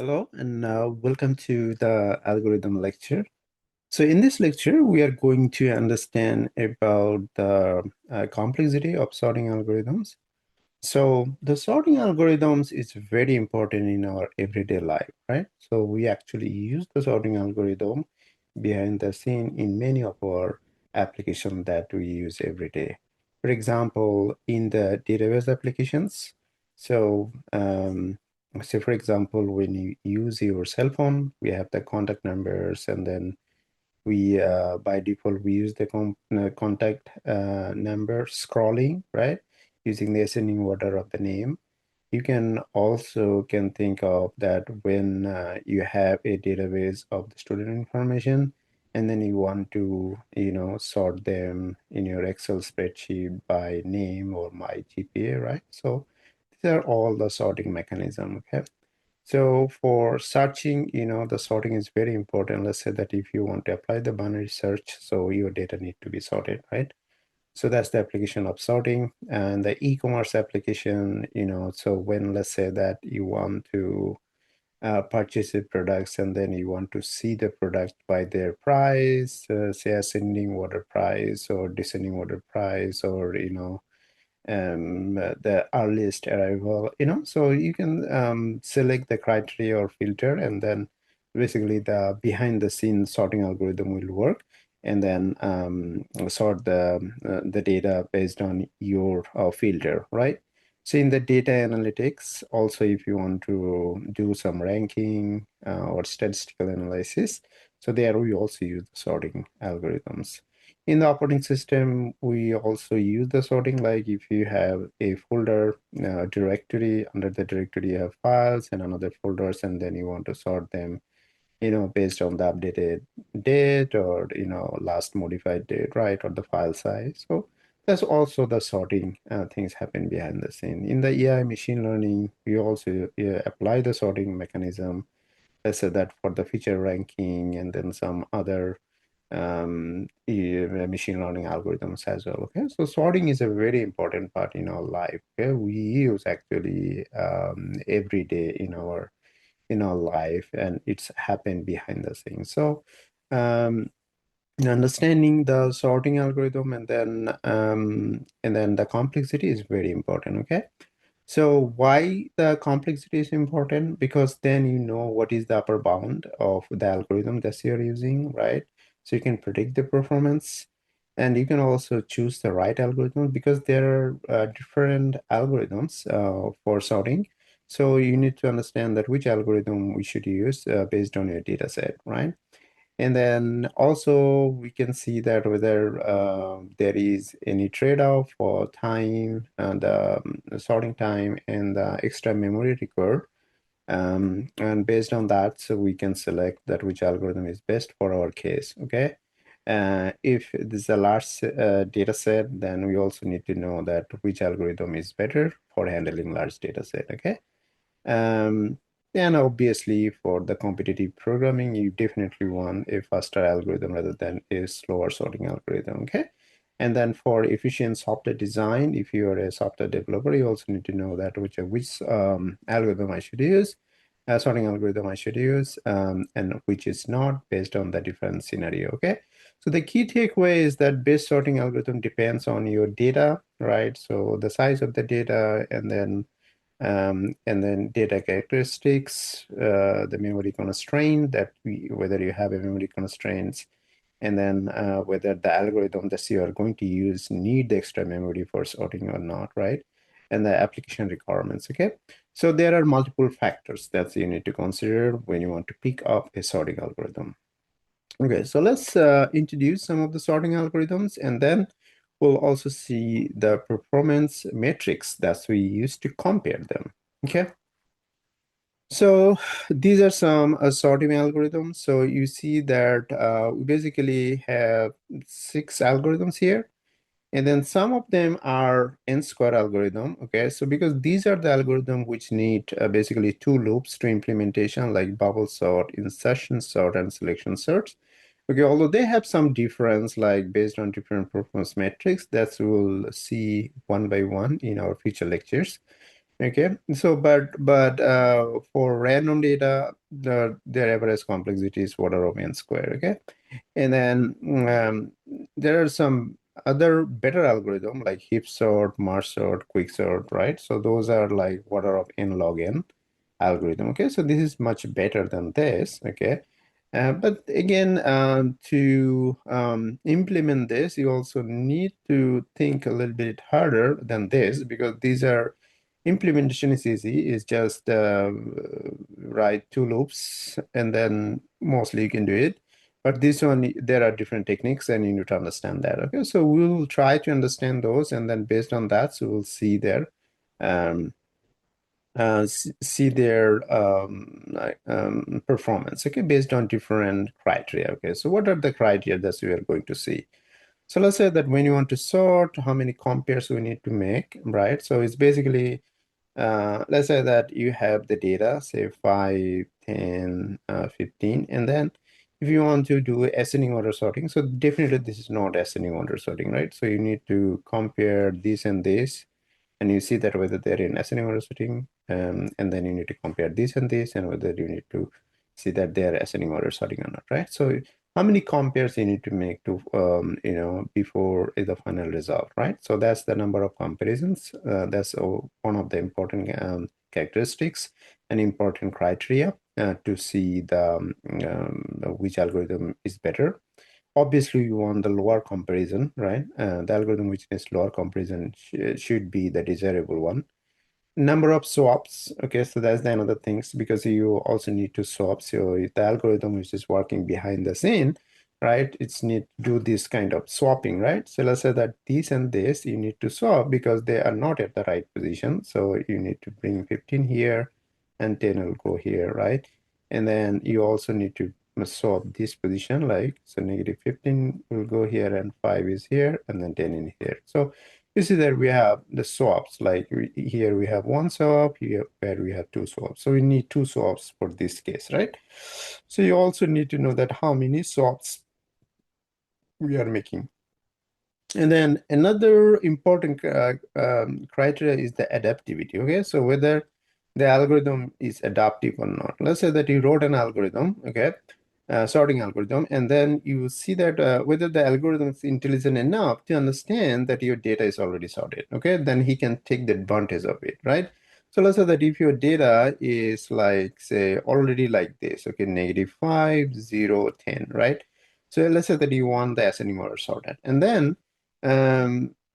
Hello and welcome to the algorithm lecture. So in this lecture, we are going to understand about the complexity of sorting algorithms. So the sorting algorithms is very important in our everyday life, right? So we actually use the sorting algorithm behind the scene in many of our applications that we use every day. For example, in the database applications, so say for example, when you use your cell phone, we have the contact numbers, and then we by default we use the contact number scrolling, right? Using the ascending order of the name. You can also can think of that when you have a database of the student information, and then you want to, sort them in your Excel spreadsheet by name or my GPA, right? So these are all the sorting mechanism, okay? So for searching, the sorting is very important. Let's say that if you want to apply the binary search, so your data need to be sorted, right? So that's the application of sorting. And the e-commerce application, so when let's say that you want to purchase the products and then you want to see the product by their price, say ascending order price or descending order price, or the earliest arrival, so you can select the criteria or filter, and then basically the behind the scenes sorting algorithm will work, and then sort the data based on your filter, right? So in the data analytics, also if you want to do some ranking or statistical analysis, so there we also use the sorting algorithms. In the operating system, we also use the sorting, like if you have a folder directory, under the directory you have files and another folders, and then you want to sort them, based on the updated date or, last modified date, right, or the file size. So that's also the sorting things happen behind the scene. In the AI machine learning, we also apply the sorting mechanism. Let's say that for the feature ranking and then some other machine learning algorithms as well. Okay, so sorting is a very important part in our life. Okay, we use actually every day in our life, and it's happened behind the scenes. So understanding the sorting algorithm and then the complexity is very important. Okay, so why the complexity is important? Because then you know what is the upper bound of the algorithm that you're using, right? So you can predict the performance, and you can also choose the right algorithm, because there are different algorithms for sorting. So you need to understand that which algorithm we should use based on your data set, right? And then also we can see that whether there is any trade-off for time and sorting time and extra memory required. And based on that, so we can select that which algorithm is best for our case, okay? If this is a large data set, then we also need to know that which algorithm is better for handling large data set, okay? Um, and obviously, for the competitive programming, you definitely want a faster algorithm rather than a slower sorting algorithm. Okay. And then for efficient software design, if you are a software developer, you also need to know that which algorithm I should use, sorting algorithm I should use, and which is not, based on the different scenario. Okay. So the key takeaway is that best sorting algorithm depends on your data, right? So the size of the data, and then data characteristics, the memory constraint, whether you have a memory constraints, and then whether the algorithm that you are going to use need the extra memory for sorting or not, right? And the application requirements, okay? So there are multiple factors that you need to consider when you want to pick up a sorting algorithm. Okay, so let's introduce some of the sorting algorithms, and then we'll also see the performance metrics that we use to compare them. Okay, so these are some sorting algorithms. So you see that we basically have 6 algorithms here, and then some of them are n-square algorithm. Okay, so because these are the algorithm which need basically 2 loops to implementation, like bubble sort, insertion sort, and selection sort. Okay, although they have some difference, like based on different performance metrics, that we'll see one by one in our future lectures. Okay, so for random data, their average complexity is order of n squared. Okay, and then there are some other better algorithm like heap sort, merge sort, quick sort, right? So those are like order of n log n algorithm. Okay, so this is much better than this. Okay, but again, to implement this, you also need to think a little bit harder than this because these are implementation is easy. It's just write two loops and then mostly you can do it. But this one, there are different techniques and you need to understand that. Okay, so we'll try to understand those and then based on that, so we'll see um, see their performance, okay, based on different criteria. Okay, so what are the criteria that we are going to see? So let's say that when you want to sort, how many compares we need to make, right? So it's basically, let's say that you have the data, say 5, 10, 15, and then if you want to do ascending order sorting, so definitely this is not ascending order sorting, right? So you need to compare this and this and you see that whether they're in ascending order sorting, and then you need to compare this and this, and whether you need to see that they're ascending order sorting or not, right? So how many compares you need to make to, before the final result, right? So that's the number of comparisons. That's one of the important characteristics and important criteria to see which algorithm is better. Obviously, you want the lower comparison, right? The algorithm which is lower comparison should be the desirable one. Number of swaps. Okay, so that's the another things because you also need to swap. So the algorithm which is working behind the scene, right? It's need to do this kind of swapping, right? So let's say that this and this you need to swap because they are not at the right position. So you need to bring 15 here and 10 will go here, right? And then you also need to swap this position, like so negative 15 will go here and 5 is here and then 10 in here. So you see that we have the swaps, like here we have one swap, here where we have two swaps. So we need two swaps for this case, right? So you also need to know that how many swaps we are making. And then another important criteria is the adaptivity. Okay, so whether the algorithm is adaptive or not. Let's say that you wrote an algorithm, okay, sorting algorithm, and then you see that whether the algorithm is intelligent enough to understand that your data is already sorted. Okay, then he can take the advantage of it, right? So let's say that if your data is like, say, already like this, okay, negative 5, 0, 10, right? So let's say that you want the ascending order sorted, and then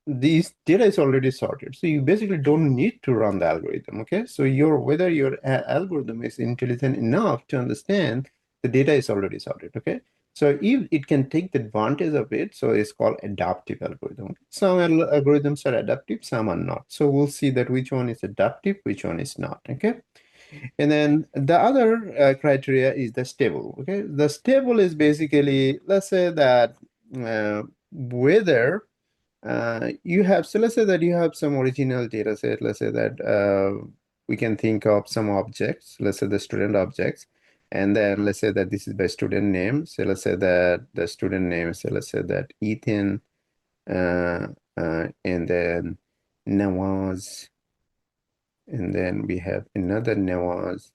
these data is already sorted. So you basically don't need to run the algorithm. Okay. So whether your algorithm is intelligent enough to understand the data is already sorted. Okay. So if it can take the advantage of it, so it's called adaptive algorithm. Some algorithms are adaptive, some are not. So we'll see that which one is adaptive, which one is not. Okay. And then the other criteria is the stable. Okay. The stable is basically, let's say that whether you have, so let's say that you have some original data set. Let's say that we can think of some objects, let's say the student objects. And then let's say that this is by student name. So let's say that the student name, so let's say that Ethan, and then Nawaz, and then we have another Nawaz,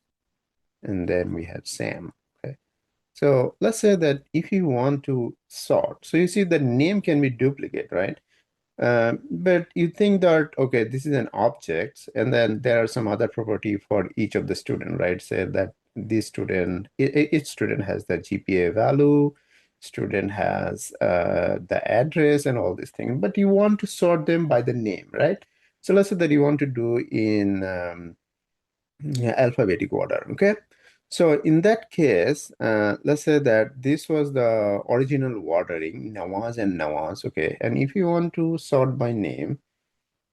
and then we have Sam. Okay. So let's say that if you want to sort, so you see the name can be duplicate, right? But you think that, okay, this is an object, and then there are some other property for each of the student, right? Say that this student, each student has the GPA value, student has the address and all these things, but you want to sort them by the name, right? So let's say that you want to do in yeah, alphabetic order, okay? So in that case, let's say that this was the original ordering, Nawaz and Nawaz, okay? And if you want to sort by name,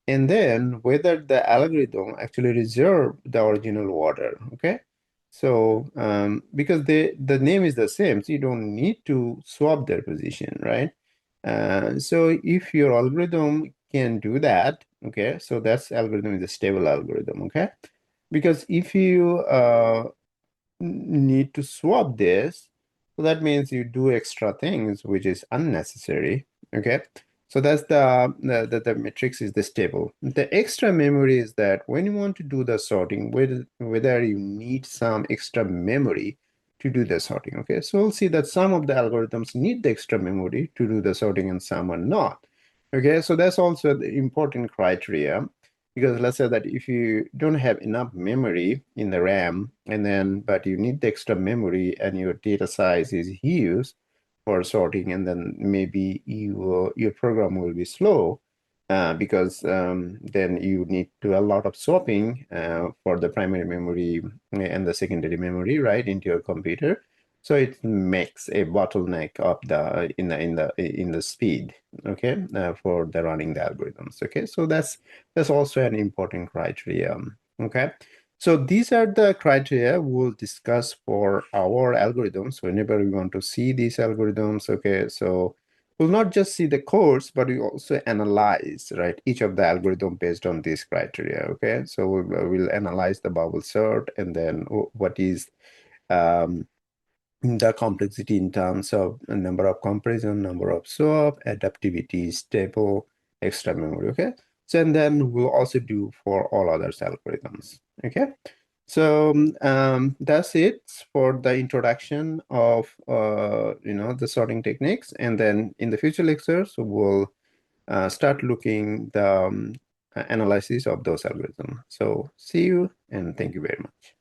and then whether the algorithm actually reserve the original order, okay? So because the name is the same, so you don't need to swap their position, right? So if your algorithm can do that, okay, so that's algorithm is a stable algorithm, okay? Because if you need to swap this, so that means you do extra things, which is unnecessary. Okay. So that's the matrix is the stable. The extra memory is that when you want to do the sorting, whether you need some extra memory to do the sorting. Okay, so we'll see that some of the algorithms need the extra memory to do the sorting and some are not. Okay, so that's also the important criteria, because let's say that if you don't have enough memory in the RAM and then but you need the extra memory and your data size is huge for sorting, and then maybe your program will be slow because then you need to do a lot of swapping for the primary memory and the secondary memory right into your computer. So it makes a bottleneck of the in the speed, okay, for the running the algorithms. Okay, so that's also an important criteria. Okay. So these are the criteria we'll discuss for our algorithms whenever we want to see these algorithms. Okay, so we'll not just see the codes, but we also analyze, right, each of the algorithm based on these criteria. Okay, so we'll analyze the bubble sort and then what is um, the complexity in terms of number of comparison, number of swap, adaptivity, stable, extra memory. Okay, so and then we'll also do for all other algorithms. Okay, so that's it for the introduction of the sorting techniques, and then in the future lectures we'll start looking the analysis of those algorithms. So see you and thank you very much.